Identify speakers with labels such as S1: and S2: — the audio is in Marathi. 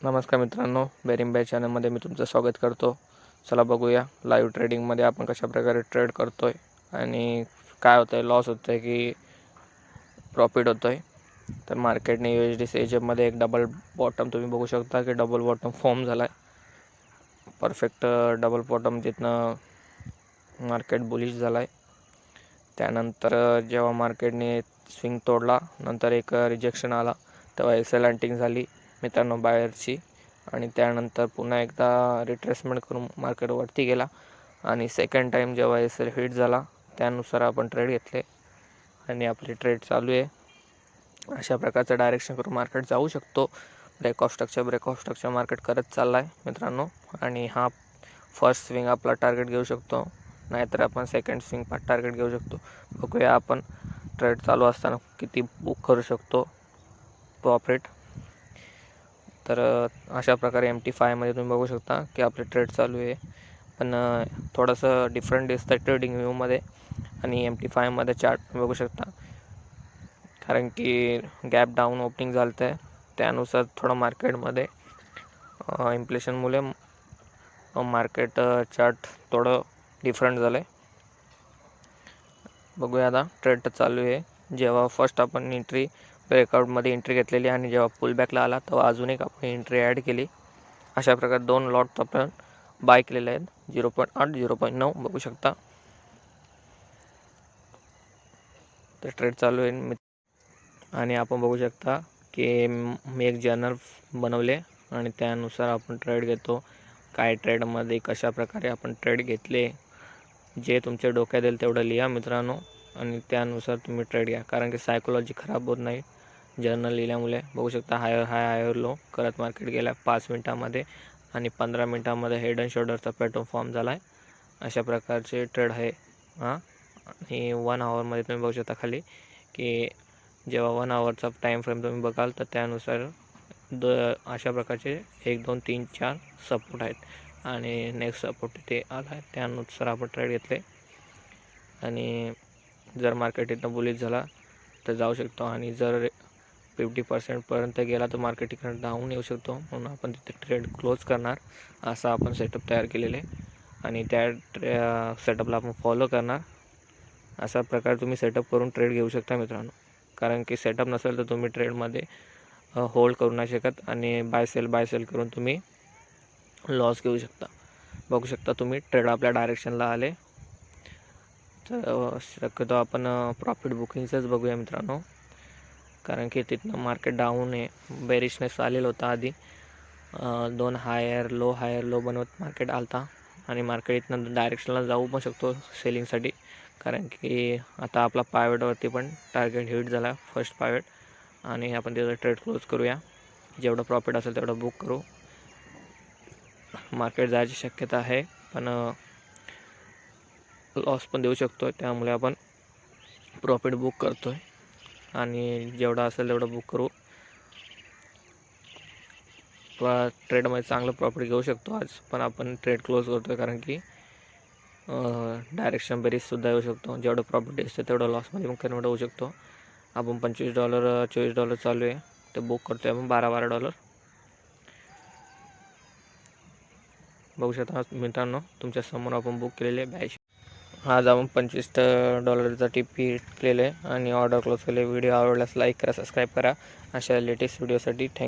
S1: नमस्कार मित्रांनो, बेरिंग बाय चॅनलमध्ये मी तुमचं स्वागत करतो. चला बघूया लाईव्ह ट्रेडिंगमध्ये आपण कशाप्रकारे ट्रेड करतो आहे आणि काय होतं आहे, लॉस होतं आहे की प्रॉफिट होतं आहे. तर मार्केटने USD/CHF एक डबल बॉटम तुम्ही बघू शकता की डबल बॉटम फॉर्म झाला आहे. परफेक्ट डबल बॉटम तिथनं मार्केट बुलिश झाला आहे. त्यानंतर जेव्हा मार्केटने स्विंग तोडला, नंतर एक रिजेक्शन आला, तेव्हा SL हंटिंग झाली मित्रांनो बायरची. आणि त्यानंतर पुन्हा एकदा रिट्रेसमेंट करून मार्केट वरती गेला आणि सेकंड टाईम जेव्हा SL हिट झाला त्यानुसार आपण ट्रेड घेतले आणि आपली ट्रेड चालू आहे. अशा प्रकारचं डायरेक्शन करून मार्केट जाऊ शकतो. ब्रेकऑफ स्ट्रक्चर मार्केट करत चालला आहे मित्रांनो. आणि हा फर्स्ट स्विंग आपला टार्गेट घेऊ शकतो, नाहीतर आपण सेकंड स्विंग टार्गेट घेऊ शकतो. बघूया आपण ट्रेड चालू असताना किती बुक करू शकतो प्रॉफिट. तर अशा प्रकारे MT5 तुम्ही बघू शकता की आपले ट्रेड चालू आहे, पण थोडंसं डिफरंट दिसतं ट्रेडिंग व्ह्यूमध्ये आणि MT5 चार्ट तुम्ही बघू शकता, कारण की गॅप डाऊन ओपनिंग झालं आहे. त्यानुसार थोडं मार्केटमध्ये इन्फ्लेशनमुळे मार्केट चार्ट थोडं डिफरंट झालं आहे. बघूया आता ट्रेड तर चालू आहे. जेव्हा फर्स्ट आपण ब्रेकआउटमध्ये एंट्री घेतलेली आणि जेव्हा पुलबॅकला आला तेव्हा अजून एक आपण एंट्री ॲड केली. अशा प्रकारे 2 लॉट आपण बाय केलेले आहेत. 0.8 0.9 बघू शकता. तर ट्रेड चालू आहे आणि आपण बघू शकता की मी एक जर्नल बनवले आणि त्यानुसार आपण ट्रेड घेतो. काय ट्रेडमध्ये कशा प्रकारे आपण ट्रेड घेतले, जे तुमच्या डोक्यात येईल तेवढं लिहा मित्रांनो आणि त्यानुसार तुम्ही ट्रेड घ्या, कारण की सायकोलॉजी खराब होत नाही जर्नल लिहिल्यामुळे. बघू शकता हायर लो करत मार्केट गेला 5 मिनिटांमध्ये आणि 15 मिनिटांमध्ये हेड अँड शोल्डरचा पॅटर्न फॉर्म झाला आहे. अशा प्रकारचे ट्रेड आहे आणि 1 आवरमध्ये तुम्ही बघू शकता खाली की जेव्हा 1 आवरचा टाईम फ्रेम तुम्ही बघाल तर त्यानुसार अशा प्रकारचे 1 2 3 4 सपोर्ट आहेत आणि नेक्स्ट सपोर्ट इथे आला आहे. त्यानुसार आपण ट्रेड घेतले आणि जर मार्केट इथं बुलिश झाला तर जाऊ शकतो आणि जर 50% गेला तर मार्केट इकडे डाऊन येऊ शकतो, म्हणून आपण तिथे ट्रेड क्लोज करणार असा आपण सेटअप तयार केलेले आणि त्या सेटअपला आपण फॉलो करणार. अशा प्रकारे तुम्ही सेटअप करून ट्रेड घेऊ शकता मित्रांनो, कारण की सेटअप नसेल तर तुम्ही ट्रेडमध्ये होल्ड करू नाही शकत आणि बाय सेल करून तुम्ही लॉस घेऊ शकता. बघू शकता तुम्ही ट्रेड आपल्या डायरेक्शनला आले. तर शक्यतो आपण प्रॉफिट बुकिंगचंच बघूया मित्रांनो, कारण की तिथनं मार्केट डाऊन आहे. बेरिशनेस आलेला होता आधी, 2 हायर लो बनवत मार्केट आलता आणि मार्केट इथनं डायरेक्शनला जाऊ पण शकतो सेलिंगसाठी, कारण की आता आपला पायवेटवरती पण टार्गेट हिट झाला फर्स्ट पायवेट आणि आपण त्याचं ट्रेड क्लोज करूया. जेवढं प्रॉफिट असेल तेवढं बुक करू. मार्केट जायची शक्यता आहे, पण लॉस पण देऊ शकतो, त्यामुळे आपण प्रॉफिट बुक करतो आहे आणि जेवढं असेल तेवढं बुक करू. ट्रेडमध्ये चांगलं प्रॉफिट घेऊ शकतो आज, पण आपण ट्रेड क्लोज करतो आहे कारण की डायरेक्शन बेरीजसुद्धा येऊ शकतो. जेवढं प्रॉफिट दिसतं तेवढं लॉसमध्ये पण कन्वर्ट होऊ शकतो. आपण $25 $24 चालू आहे ते बुक करतो आहे आपण $12 बघू शकता मित्रांनो. तुमच्या समोर आपण बुक केलेले 82. आज आपण $25 TP केले आणि ऑर्डर क्लोज केले. व्हिडिओ आवडल्यास लाईक करा, सबस्क्राईब करा अशा लेटेस्ट व्हिडिओसाठी.